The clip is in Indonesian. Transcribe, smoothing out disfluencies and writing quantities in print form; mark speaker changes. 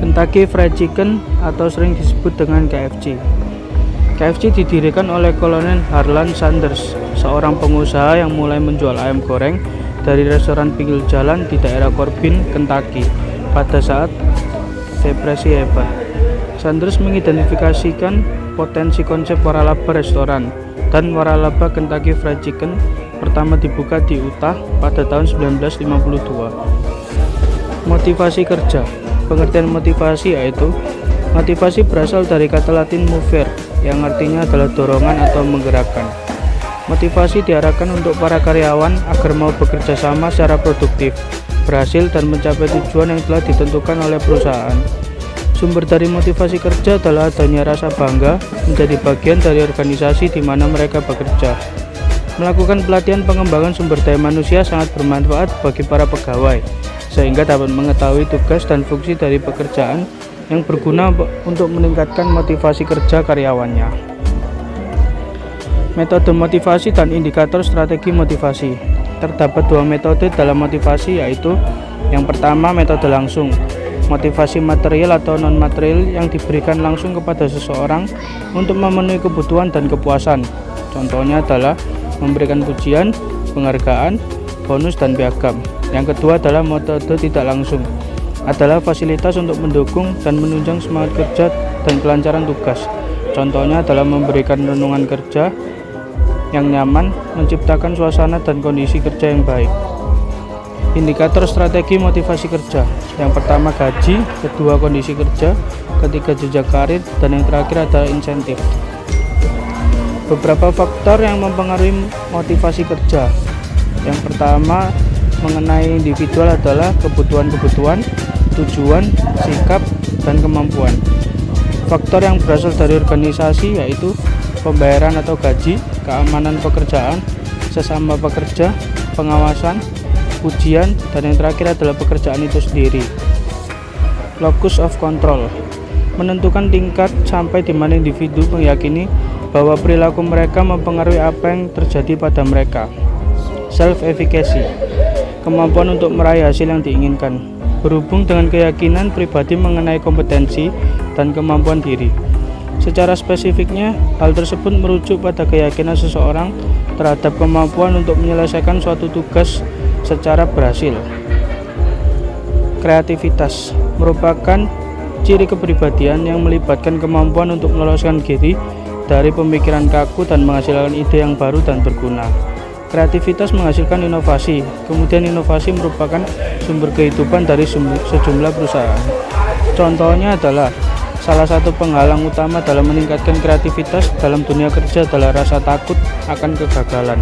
Speaker 1: Kentucky Fried Chicken atau sering disebut dengan KFC. KFC didirikan oleh Kolonel Harlan Sanders, seorang pengusaha yang mulai menjual ayam goreng dari restoran pinggir jalan di daerah Corbin, Kentucky pada saat Depresi hebat. Sanders mengidentifikasikan potensi konsep waralaba restoran, dan waralaba Kentucky Fried Chicken pertama dibuka di Utah pada tahun 1952. Motivasi kerja. Pengertian motivasi yaitu motivasi berasal dari kata Latin movere yang artinya adalah dorongan atau menggerakkan. Motivasi diarahkan untuk para karyawan agar mau bekerja sama secara produktif, berhasil dan mencapai tujuan yang telah ditentukan oleh perusahaan. Sumber dari motivasi kerja adalah adanya rasa bangga menjadi bagian dari organisasi di mana mereka bekerja. Melakukan pelatihan pengembangan sumber daya manusia sangat bermanfaat bagi para pegawai, sehingga dapat mengetahui tugas dan fungsi dari pekerjaan yang berguna untuk meningkatkan motivasi kerja karyawannya. Metode motivasi dan indikator strategi motivasi. Terdapat dua metode dalam motivasi, yaitu yang pertama metode langsung, motivasi material atau non-material yang diberikan langsung kepada seseorang untuk memenuhi kebutuhan dan kepuasan. Contohnya adalah memberikan pujian, penghargaan, bonus, dan piagam. Yang kedua adalah metode tidak langsung, adalah fasilitas untuk mendukung dan menunjang semangat kerja dan kelancaran tugas. Contohnya adalah memberikan renungan kerja yang nyaman, menciptakan suasana dan kondisi kerja yang baik. Indikator strategi motivasi kerja. Yang pertama gaji, kedua kondisi kerja, ketiga jejak karir, dan yang terakhir adalah insentif. Beberapa faktor yang mempengaruhi motivasi kerja. Yang pertama mengenai individual adalah kebutuhan-kebutuhan, tujuan, sikap, dan kemampuan. Faktor yang berasal dari organisasi yaitu pembayaran atau gaji, keamanan pekerjaan, sesama pekerja, pengawasan, pujian, dan yang terakhir adalah pekerjaan itu sendiri. Locus of control menentukan tingkat sampai di mana individu meyakini bahwa perilaku mereka mempengaruhi apa yang terjadi pada mereka. Self-efficacy, kemampuan untuk meraih hasil yang diinginkan, berhubung dengan keyakinan pribadi mengenai kompetensi dan kemampuan diri. Secara spesifiknya, hal tersebut merujuk pada keyakinan seseorang terhadap kemampuan untuk menyelesaikan suatu tugas secara berhasil. Kreativitas merupakan ciri kepribadian yang melibatkan kemampuan untuk meloloskan diri dari pemikiran kaku dan menghasilkan ide yang baru dan berguna. Kreativitas menghasilkan inovasi, kemudian inovasi merupakan sumber kehidupan dari sejumlah perusahaan. Contohnya adalah salah satu penghalang utama dalam meningkatkan kreativitas dalam dunia kerja adalah rasa takut akan kegagalan.